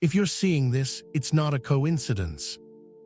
If you're seeing this, it's not a coincidence.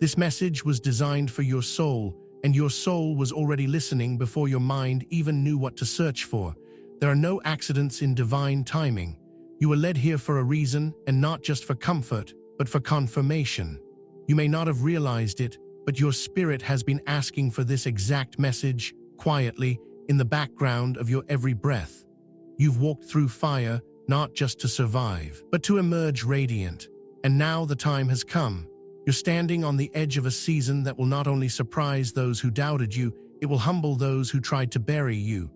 This message was designed for your soul, and your soul was already listening before your mind even knew what to search for. There are no accidents in divine timing. You were led here for a reason, and not just for comfort, but for confirmation. You may not have realized it, but your spirit has been asking for this exact message, quietly, in the background of your every breath. You've walked through fire, not just to survive, but to emerge radiant. And now the time has come. You're standing on the edge of a season that will not only surprise those who doubted you, it will humble those who tried to bury you.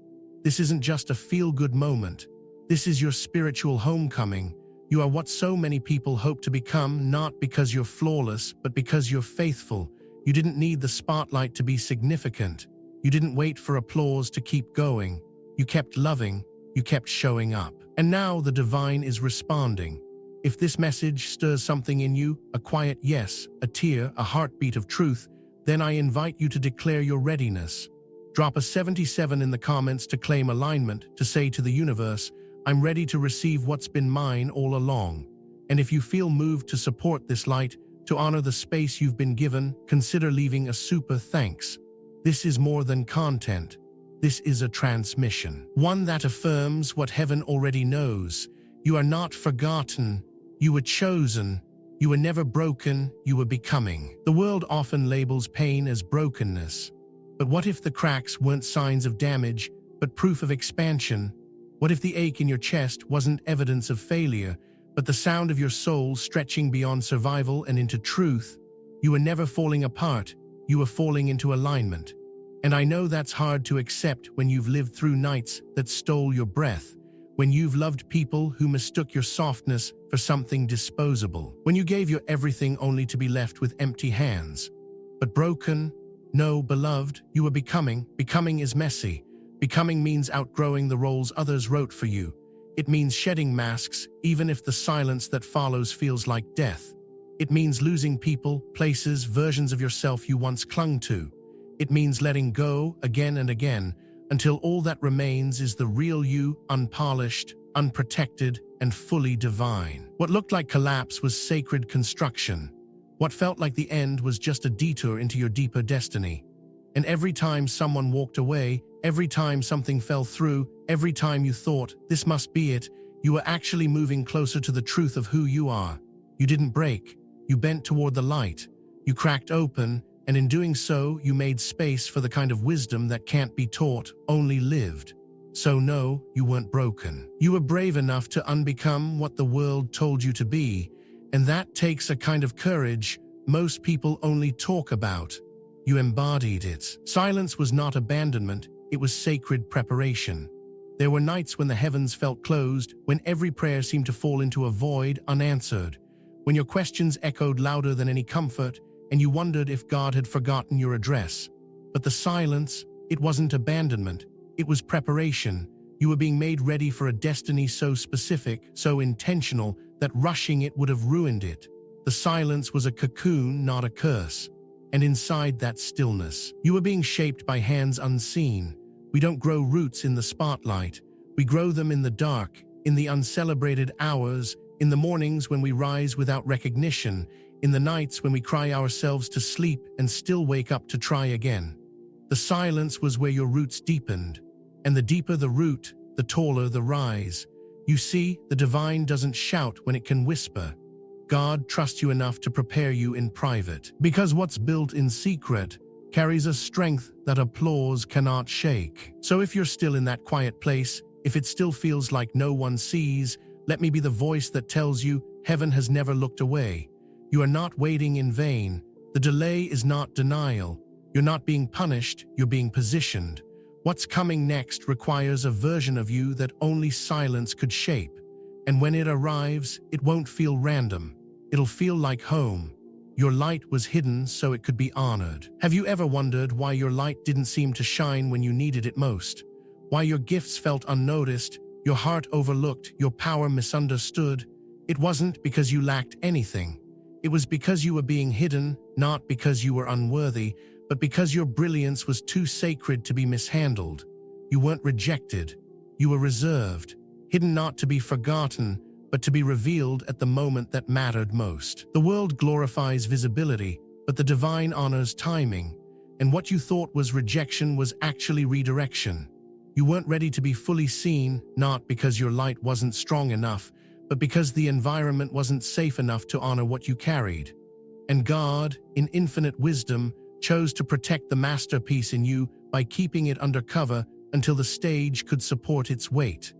This isn't just a feel-good moment. This is your spiritual homecoming. You are what so many people hope to become, not because you're flawless, but because you're faithful. You didn't need the spotlight to be significant. You didn't wait for applause to keep going. You kept loving. You kept showing up. And now the divine is responding. If this message stirs something in you, a quiet yes, a tear, a heartbeat of truth, then I invite you to declare your readiness. Drop a 77 in the comments to claim alignment, to say to the universe, I'm ready to receive what's been mine all along. And if you feel moved to support this light, to honor the space you've been given, consider leaving a super thanks. This is more than content. This is a transmission. One that affirms what heaven already knows. You are not forgotten. You were chosen. You were never broken. You were becoming. The world often labels pain as brokenness. But what if the cracks weren't signs of damage, but proof of expansion? What if the ache in your chest wasn't evidence of failure, but the sound of your soul stretching beyond survival and into truth? You were never falling apart. You were falling into alignment. And I know that's hard to accept when you've lived through nights that stole your breath, when you've loved people who mistook your softness for something disposable, when you gave your everything only to be left with empty hands. But broken? No, beloved, you were becoming. Becoming is messy. Becoming means outgrowing the roles others wrote for you. It means shedding masks, even if the silence that follows feels like death. It means losing people, places, versions of yourself you once clung to. It means letting go again and again, until all that remains is the real you, unpolished, unprotected, and fully divine. What looked like collapse was sacred construction. What felt like the end was just a detour into your deeper destiny. And every time someone walked away, every time something fell through, every time you thought, this must be it, you were actually moving closer to the truth of who you are. You didn't break. You bent toward the light. You cracked open, and in doing so, you made space for the kind of wisdom that can't be taught, only lived. So no, you weren't broken. You were brave enough to unbecome what the world told you to be, and that takes a kind of courage most people only talk about. You embodied it. Silence was not abandonment, it was sacred preparation. There were nights when the heavens felt closed, when every prayer seemed to fall into a void unanswered, when your questions echoed louder than any comfort, and you wondered if God had forgotten your address. But the silence, it wasn't abandonment, it was preparation. You were being made ready for a destiny so specific, so intentional, that rushing it would have ruined it. The silence was a cocoon, not a curse. And inside that stillness, you were being shaped by hands unseen. We don't grow roots in the spotlight. We grow them in the dark, in the uncelebrated hours, in the mornings when we rise without recognition, in the nights when we cry ourselves to sleep and still wake up to try again. The silence was where your roots deepened. And the deeper the root, the taller the rise. You see, the divine doesn't shout when it can whisper. God trusts you enough to prepare you in private, because what's built in secret carries a strength that applause cannot shake. So if you're still in that quiet place, if it still feels like no one sees, let me be the voice that tells you heaven has never looked away. You are not waiting in vain. The delay is not denial. You're not being punished, you're being positioned. What's coming next requires a version of you that only silence could shape. And when it arrives, it won't feel random. It'll feel like home. Your light was hidden so it could be honored. Have you ever wondered why your light didn't seem to shine when you needed it most? Why your gifts felt unnoticed, your heart overlooked, your power misunderstood? It wasn't because you lacked anything. It was because you were being hidden, not because you were unworthy, but because your brilliance was too sacred to be mishandled. You weren't rejected. You were reserved. Hidden not to be forgotten, but to be revealed at the moment that mattered most. The world glorifies visibility, but the divine honors timing, and what you thought was rejection was actually redirection. You weren't ready to be fully seen, not because your light wasn't strong enough, but because the environment wasn't safe enough to honor what you carried. And God, in infinite wisdom, chose to protect the masterpiece in you by keeping it under cover until the stage could support its weight.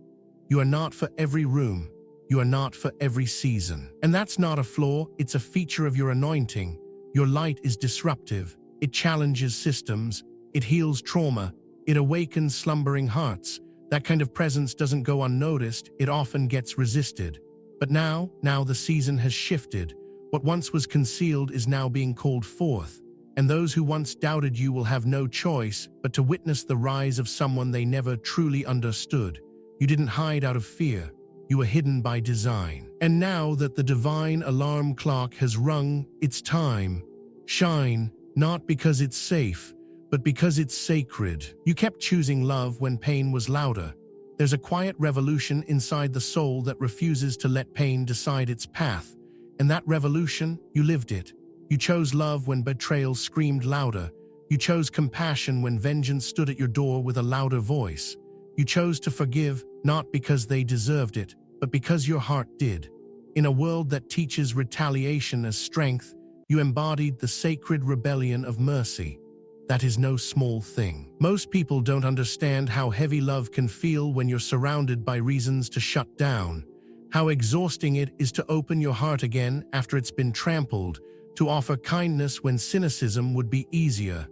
You are not for every room. You are not for every season. And that's not a flaw, it's a feature of your anointing. Your light is disruptive. It challenges systems. It heals trauma. It awakens slumbering hearts. That kind of presence doesn't go unnoticed. It often gets resisted. But now the season has shifted. What once was concealed is now being called forth. And those who once doubted you will have no choice but to witness the rise of someone they never truly understood. You didn't hide out of fear. You were hidden by design. And now that the divine alarm clock has rung, it's time. Shine, not because it's safe, but because it's sacred. You kept choosing love when pain was louder. There's a quiet revolution inside the soul that refuses to let pain decide its path. And that revolution, you lived it. You chose love when betrayal screamed louder. You chose compassion when vengeance stood at your door with a louder voice. You chose to forgive, not because they deserved it, but because your heart did. In a world that teaches retaliation as strength, you embodied the sacred rebellion of mercy. That is no small thing. Most people don't understand how heavy love can feel when you're surrounded by reasons to shut down, how exhausting it is to open your heart again after it's been trampled, to offer kindness when cynicism would be easier.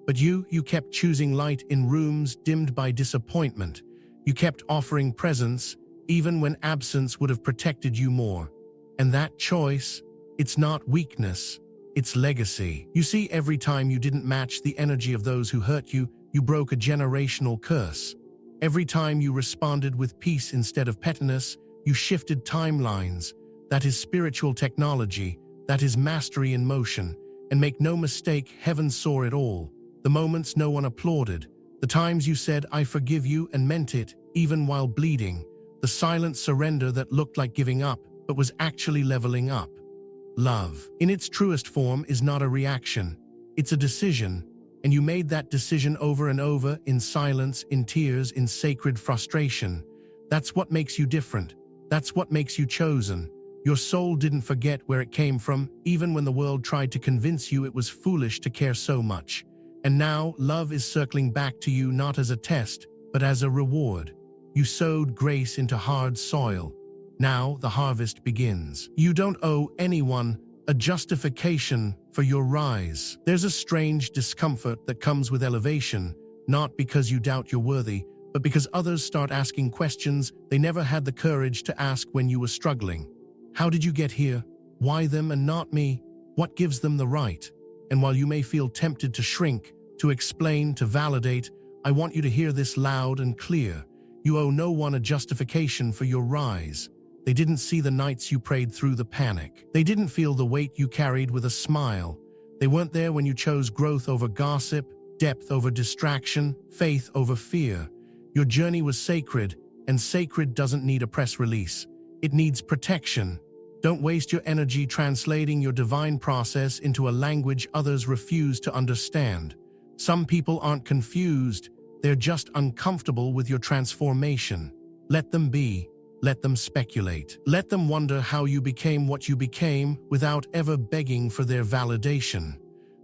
But you kept choosing light in rooms dimmed by disappointment. You kept offering presence, even when absence would have protected you more. And that choice, it's not weakness, it's legacy. You see, every time you didn't match the energy of those who hurt you, you broke a generational curse. Every time you responded with peace instead of pettiness, you shifted timelines. That is spiritual technology. That is mastery in motion. And make no mistake, heaven saw it all. The moments no one applauded. The times you said, "I forgive you," and meant it, even while bleeding. The silent surrender that looked like giving up, but was actually leveling up. Love, in its truest form, is not a reaction. It's a decision. And you made that decision over and over, in silence, in tears, in sacred frustration. That's what makes you different. That's what makes you chosen. Your soul didn't forget where it came from, even when the world tried to convince you it was foolish to care so much. And now, love is circling back to you not as a test, but as a reward. You sowed grace into hard soil. Now the harvest begins. You don't owe anyone a justification for your rise. There's a strange discomfort that comes with elevation, not because you doubt you're worthy, but because others start asking questions they never had the courage to ask when you were struggling. How did you get here? Why them and not me? What gives them the right? And while you may feel tempted to shrink, to explain, to validate, I want you to hear this loud and clear. You owe no one a justification for your rise. They didn't see the nights you prayed through the panic. They didn't feel the weight you carried with a smile. They weren't there when you chose growth over gossip, depth over distraction, faith over fear. Your journey was sacred, and sacred doesn't need a press release. It needs protection. Don't waste your energy translating your divine process into a language others refuse to understand. Some people aren't confused. They're just uncomfortable with your transformation. Let them be. Let them speculate. Let them wonder how you became what you became without ever begging for their validation.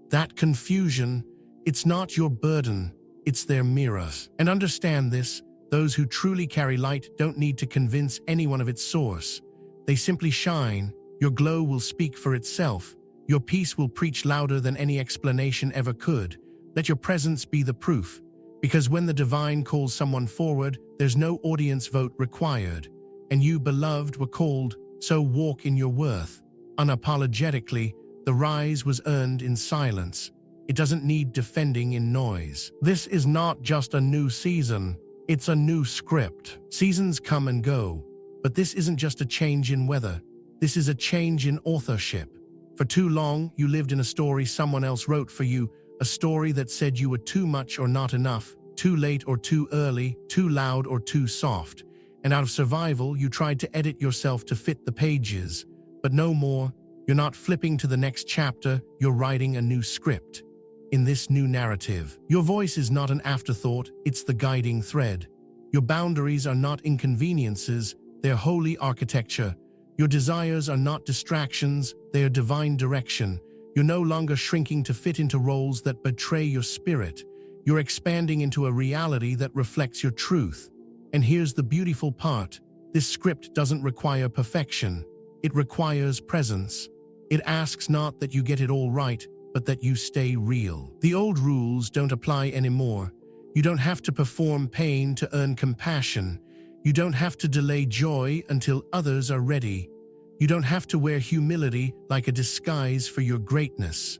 That confusion, it's not your burden, it's their mirror. And understand this, those who truly carry light don't need to convince anyone of its source. They simply shine. Your glow will speak for itself. Your peace will preach louder than any explanation ever could. Let your presence be the proof. Because when the divine calls someone forward, there's no audience vote required. And you, beloved, were called, so walk in your worth. Unapologetically, the rise was earned in silence. It doesn't need defending in noise. This is not just a new season, it's a new script. Seasons come and go, but this isn't just a change in weather. This is a change in authorship. For too long, you lived in a story someone else wrote for you, a story that said you were too much or not enough, too late or too early, too loud or too soft. And out of survival, you tried to edit yourself to fit the pages. But no more. You're not flipping to the next chapter, you're writing a new script. In this new narrative, your voice is not an afterthought, it's the guiding thread. Your boundaries are not inconveniences, they're holy architecture. Your desires are not distractions, they are divine direction. You're no longer shrinking to fit into roles that betray your spirit. You're expanding into a reality that reflects your truth. And here's the beautiful part. This script doesn't require perfection. It requires presence. It asks not that you get it all right, but that you stay real. The old rules don't apply anymore. You don't have to perform pain to earn compassion. You don't have to delay joy until others are ready. You don't have to wear humility like a disguise for your greatness.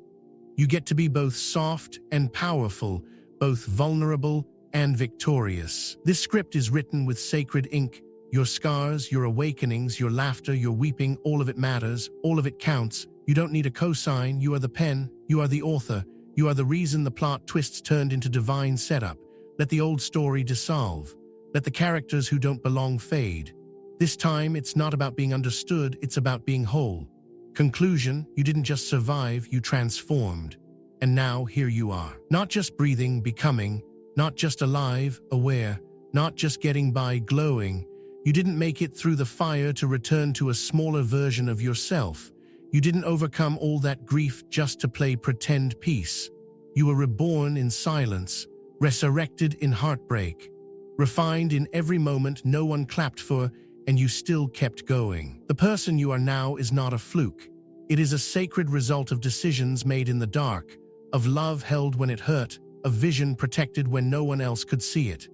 You get to be both soft and powerful, both vulnerable and victorious. This script is written with sacred ink. Your scars, your awakenings, your laughter, your weeping, all of it matters, all of it counts. You don't need a cosign, you are the pen, you are the author, you are the reason the plot twists turned into divine setup. Let the old story dissolve. Let the characters who don't belong fade. This time, it's not about being understood, it's about being whole. Conclusion, you didn't just survive, you transformed. And now, here you are. Not just breathing, becoming, not just alive, aware, not just getting by, glowing. You didn't make it through the fire to return to a smaller version of yourself. You didn't overcome all that grief just to play pretend peace. You were reborn in silence, resurrected in heartbreak, refined in every moment no one clapped for, and you still kept going. The person you are now is not a fluke. It is a sacred result of decisions made in the dark, of love held when it hurt, of vision protected when no one else could see it.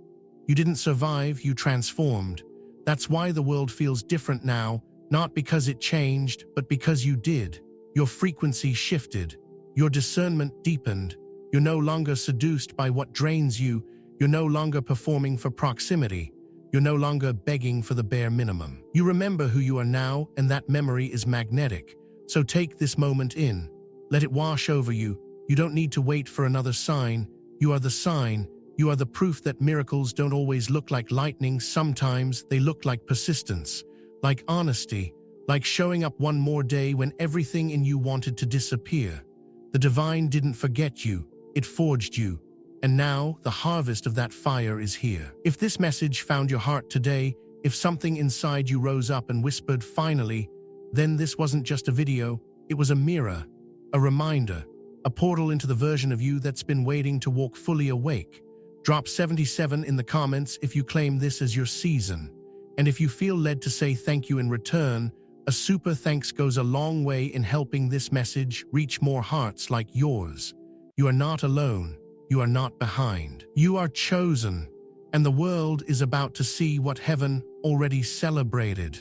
You didn't survive, you transformed. That's why the world feels different now, not because it changed, but because you did. Your frequency shifted. Your discernment deepened. You're no longer seduced by what drains you. You're no longer performing for proximity. You're no longer begging for the bare minimum. You remember who you are now, and that memory is magnetic. So take this moment in. Let it wash over you. You don't need to wait for another sign. You are the sign. You are the proof that miracles don't always look like lightning. Sometimes they look like persistence, like honesty, like showing up one more day when everything in you wanted to disappear. The divine didn't forget you. It forged you. And now, the harvest of that fire is here. If this message found your heart today, if something inside you rose up and whispered, finally, then this wasn't just a video, it was a mirror, a reminder, a portal into the version of you that's been waiting to walk fully awake. Drop 77 in the comments if you claim this as your season. And if you feel led to say thank you in return, a super thanks goes a long way in helping this message reach more hearts like yours. You are not alone. You are not behind. You are chosen, and the world is about to see what heaven already celebrated.